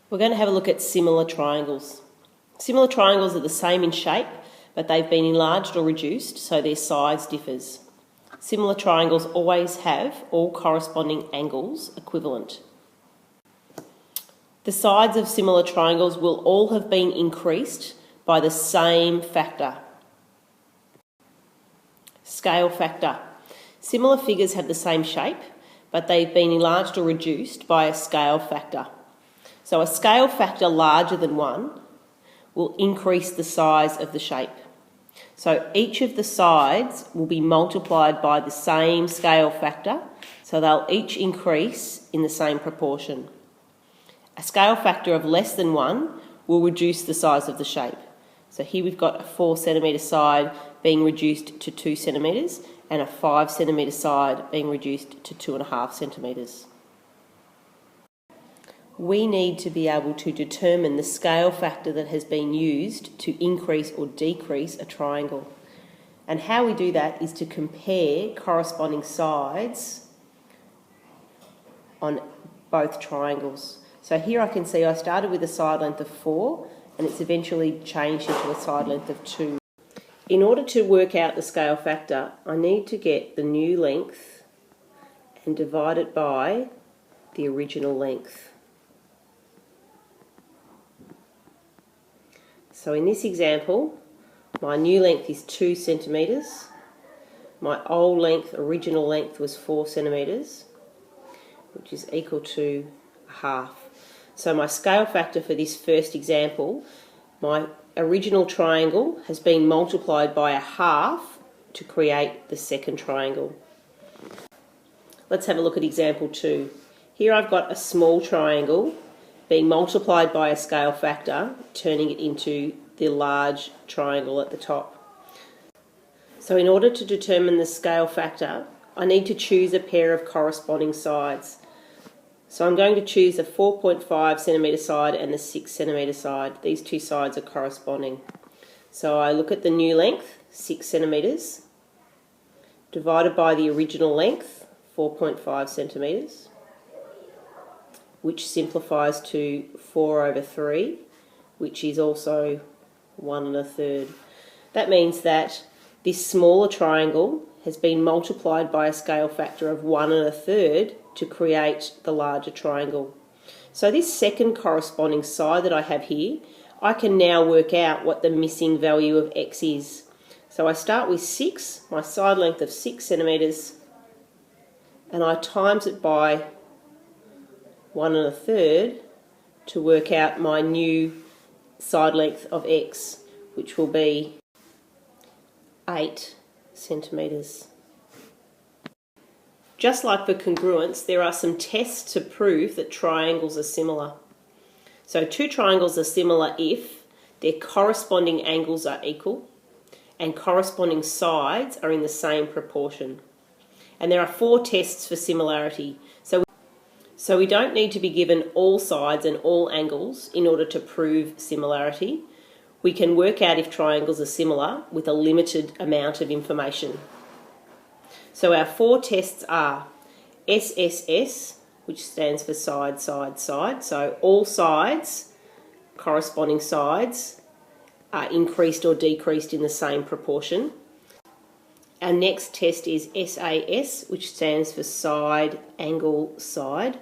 We're going to have a look at similar triangles. Similar triangles are the same in shape, but they've been enlarged or reduced, so their size differs. Similar triangles always have all corresponding angles equivalent. The sides of similar triangles will all have been increased by the same factor. Scale factor. Similar figures have the same shape, but they've been enlarged or reduced by a scale factor. So a scale factor larger than 1 will increase the size of the shape. So each of the sides will be multiplied by the same scale factor, so they'll each increase in the same proportion. A scale factor of less than 1 will reduce the size of the shape. So here we've got a 4 centimetre side being reduced to 2 centimetres and a 5 centimetre side being reduced to 2.5 centimetres. We need to be able to determine the scale factor that has been used to increase or decrease a triangle. And how we do that is to compare corresponding sides on both triangles. So here I can see I started with a side length of 4 and it's eventually changed into a side length of 2. In order to work out the scale factor, I need to get the new length and divide it by the original length. So in this example, my new length is 2 centimetres. My old length, original length, was 4 centimetres, which is equal to half. So my scale factor for this first example, my original triangle has been multiplied by a half to create the second triangle. Let's have a look at example 2. Here I've got a small triangle being multiplied by a scale factor, turning it into the large triangle at the top. So in order to determine the scale factor, I need to choose a pair of corresponding sides. So I'm going to choose the 4.5 centimetre side and the 6 centimetre side. These two sides are corresponding. So I look at the new length, 6 centimetres, divided by the original length, 4.5 centimetres, which simplifies to 4 over 3, which is also 1 1/3. That means that this smaller triangle has been multiplied by a scale factor of 1 1/3 to create the larger triangle. So this second corresponding side that I have here, I can now work out what the missing value of x is. So I start with 6, my side length of 6 centimetres, and I times it by 1 1/3 to work out my new side length of x, which will be 8 centimetres. Just like for congruence, there are some tests to prove that triangles are similar. So two triangles are similar if their corresponding angles are equal and corresponding sides are in the same proportion. And there are 4 tests for similarity. So we don't need to be given all sides and all angles in order to prove similarity. We can work out if triangles are similar with a limited amount of information. So our 4 tests are SSS, which stands for side, side, side. So all sides, corresponding sides, are increased or decreased in the same proportion. Our next test is SAS, which stands for side, angle, side.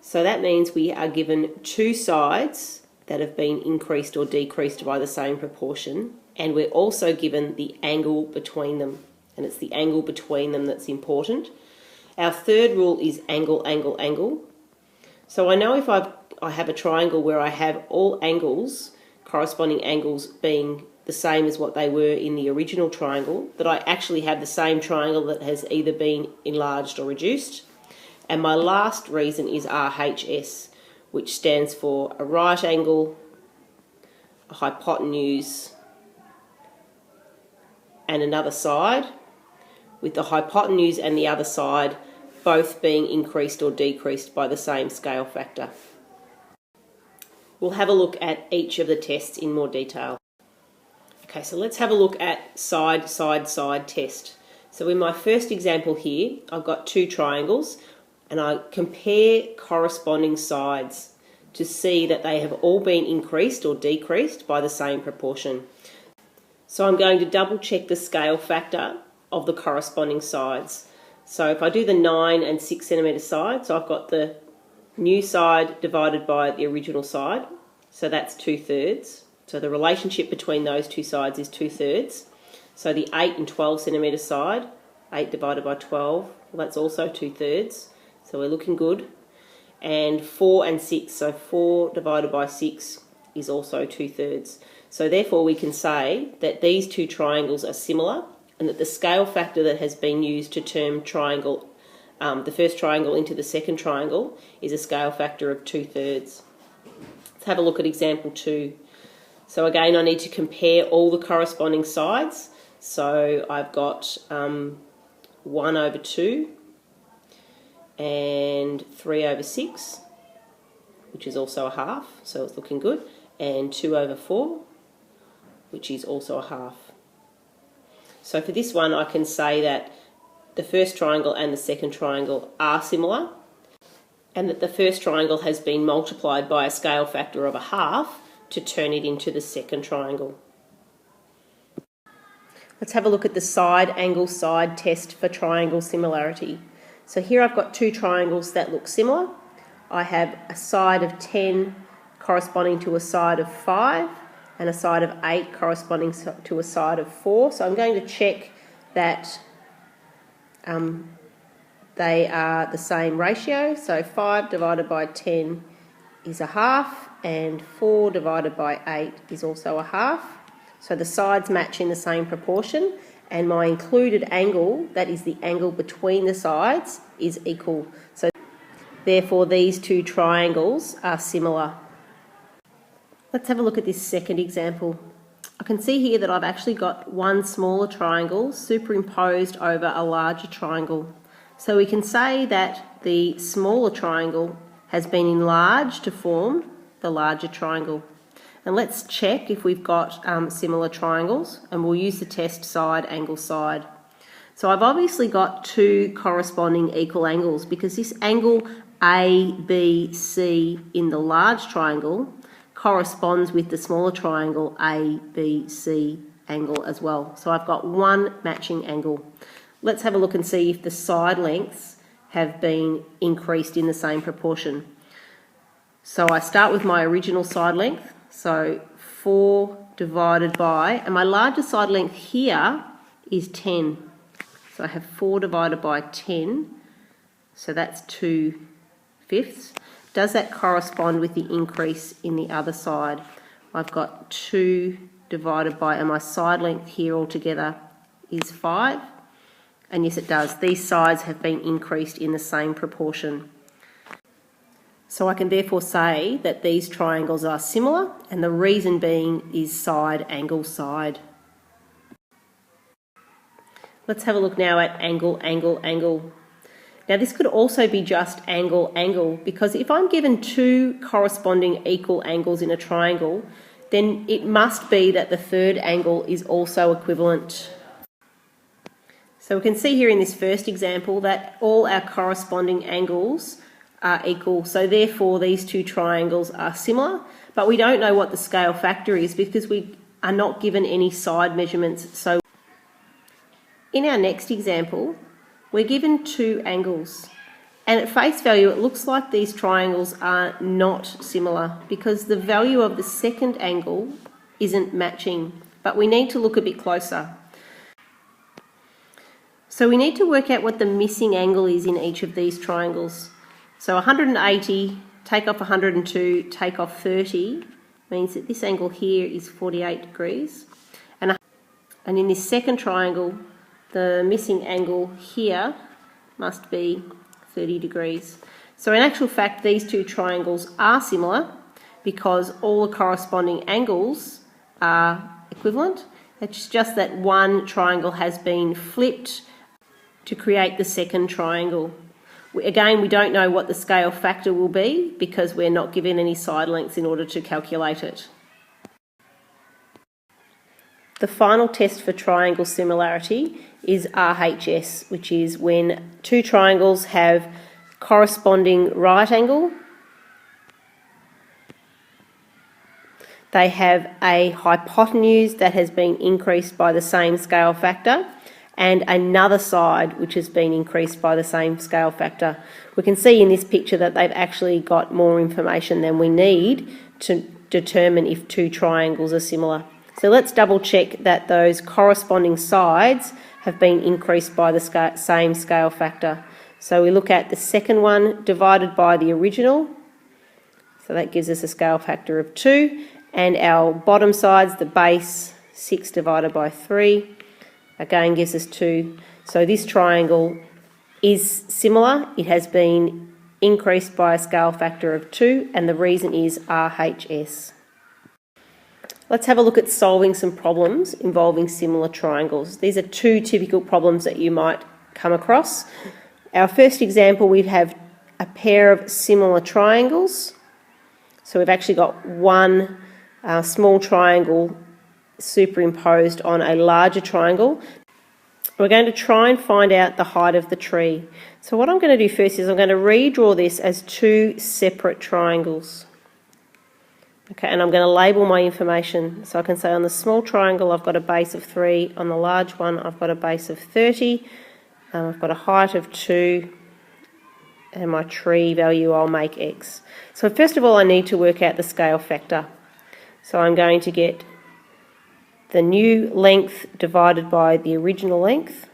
So that means we are given 2 sides that have been increased or decreased by the same proportion, and we're also given the angle between them, and it's the angle between them that's important. Our third rule is angle, angle, angle. So I know if I have a triangle where I have all angles, corresponding angles being the same as what they were in the original triangle, that I actually have the same triangle that has either been enlarged or reduced. And my last reason is RHS, which stands for a right angle, a hypotenuse, and another side, with the hypotenuse and the other side both being increased or decreased by the same scale factor. We'll have a look at each of the tests in more detail. Okay, so let's have a look at side, side, side test. So in my first example here, I've got 2 triangles and I compare corresponding sides. to see that they have all been increased or decreased by the same proportion. So I'm going to double check the scale factor of the corresponding sides. So if I do the 9 and 6 centimetre side, so I've got the new side divided by the original side, so that's 2/3. So the relationship between those two sides is 2/3. So the 8 and 12 centimetre side, 8 divided by 12, well, that's also 2/3. So we're looking good. And 4 and 6, so 4 divided by 6 is also 2/3. So therefore we can say that these two triangles are similar, and that the scale factor that has been used to term triangle, the first triangle into the second triangle, is a scale factor of 2/3. Let's have a look at example 2. So again, I need to compare all the corresponding sides. So I've got 1/2 and 3/6, which is also a half, so it's looking good, and 2/4, which is also a half. So for this one, I can say that the first triangle and the second triangle are similar, and that the first triangle has been multiplied by a scale factor of a half to turn it into the second triangle. Let's have a look at the side angle side test for triangle similarity. So here I've got two triangles that look similar. I have a side of 10 corresponding to a side of 5, and a side of 8 corresponding to a side of 4. So I'm going to check that they are the same ratio. So 5 divided by 10 is a half, and 4 divided by 8 is also a half. So the sides match in the same proportion, and my included angle, that is the angle between the sides, is equal. So therefore these two triangles are similar. Let's have a look at this second example. I can see here that I've actually got one smaller triangle superimposed over a larger triangle. So we can say that the smaller triangle has been enlarged to form the larger triangle. And let's check if we've got similar triangles, and we'll use the test side angle side. So I've obviously got two corresponding equal angles, because this angle ABC in the large triangle corresponds with the smaller triangle ABC angle as well. So I've got one matching angle. Let's have a look and see if the side lengths have been increased in the same proportion. So I start with my original side length, so 4 divided by, and my larger side length here is 10. So I have 4 divided by 10, so that's 2/5. Does that correspond with the increase in the other side? I've got 2 divided by, and my side length here altogether is 5. And yes, it does. These sides have been increased in the same proportion. So I can therefore say that these triangles are similar, and the reason being is side angle side. Let's have a look now at angle angle angle. Now this could also be just angle angle, because if I'm given two corresponding equal angles in a triangle, then it must be that the third angle is also equivalent. So we can see here in this first example that all our corresponding angles are equal. So therefore these two triangles are similar, but we don't know what the scale factor is because we are not given any side measurements. So in our next example, we're given two angles, and at face value it looks like these triangles are not similar because the value of the second angle isn't matching, but we need to look a bit closer. So we need to work out what the missing angle is in each of these triangles. So 180, take off 102, take off 30, means that this angle here is 48 degrees. And in this second triangle, the missing angle here must be 30 degrees. So in actual fact, these two triangles are similar because all the corresponding angles are equivalent. It's just that one triangle has been flipped to create the second triangle. Again, we don't know what the scale factor will be because we're not given any side lengths in order to calculate it. The final test for triangle similarity is RHS, which is when two triangles have corresponding right angle they have a hypotenuse that has been increased by the same scale factor and another side which has been increased by the same scale factor. We can see in this picture that they've actually got more information than we need to determine if two triangles are similar. So let's double check that those corresponding sides have been increased by the same scale factor. So we look at the second one divided by the original, so that gives us a scale factor of 2, and our bottom sides, the base, 6 divided by 3, again gives us 2. So this triangle is similar. It has been increased by a scale factor of 2, and the reason is RHS. Let's have a look at solving some problems involving similar triangles. These are two typical problems that you might come across. Our first example, we have a pair of similar triangles. So we've actually got one small triangle superimposed on a larger triangle. We're going to try and find out the height of the tree. So what I'm going to do first is I'm going to redraw this as two separate triangles. Okay, and I'm going to label my information. So I can say on the small triangle I've got a base of 3, on the large one I've got a base of 30, I've got a height of 2, and my tree value I'll make x. So first of all I need to work out the scale factor. So I'm going to get the new length divided by the original length.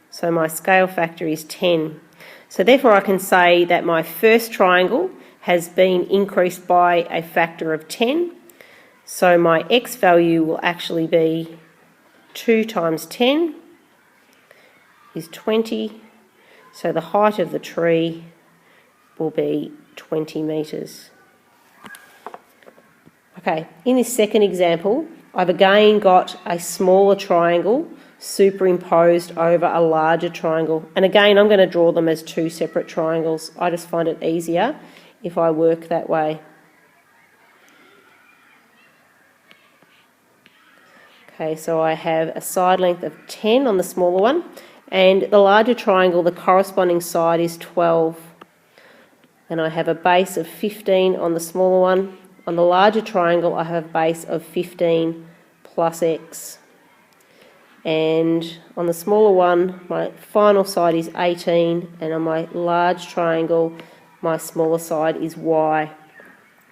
So my scale factor is 10. So therefore I can say that my first triangle has been increased by a factor of 10. So my x value will actually be 2 times 10 is 20. So the height of the tree will be 20 metres. Okay, in this second example, I've again got a smaller triangle superimposed over a larger triangle. And again, I'm going to draw them as two separate triangles. I just find it easier if I work that way. Okay, so I have a side length of 10 on the smaller one, and the larger triangle, the corresponding side is 12. And I have a base of 15 on the smaller one. On the larger triangle, I have a base of 15 plus x. And on the smaller one, my final side is 18, and on my large triangle, my smaller side is y.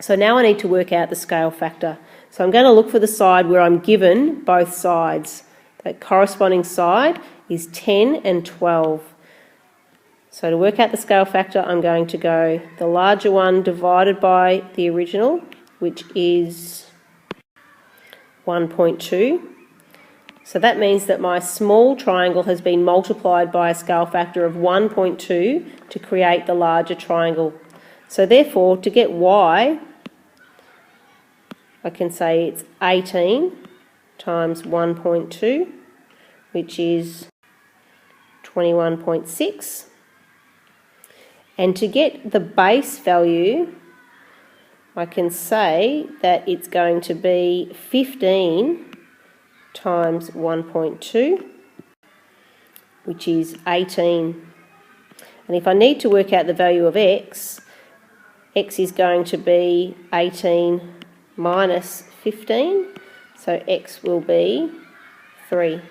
So now I need to work out the scale factor. So I'm going to look for the side where I'm given both sides. That corresponding side is 10 and 12. So to work out the scale factor, I'm going to go the larger one divided by the original, which is 1.2. So that means that my small triangle has been multiplied by a scale factor of 1.2 to create the larger triangle. So therefore, to get y, I can say it's 18 times 1.2, which is 21.6. And to get the base value, I can say that it's going to be 15 times 1.2, which is 18. And if I need to work out the value of x is going to be 18 minus 15, so x will be 3.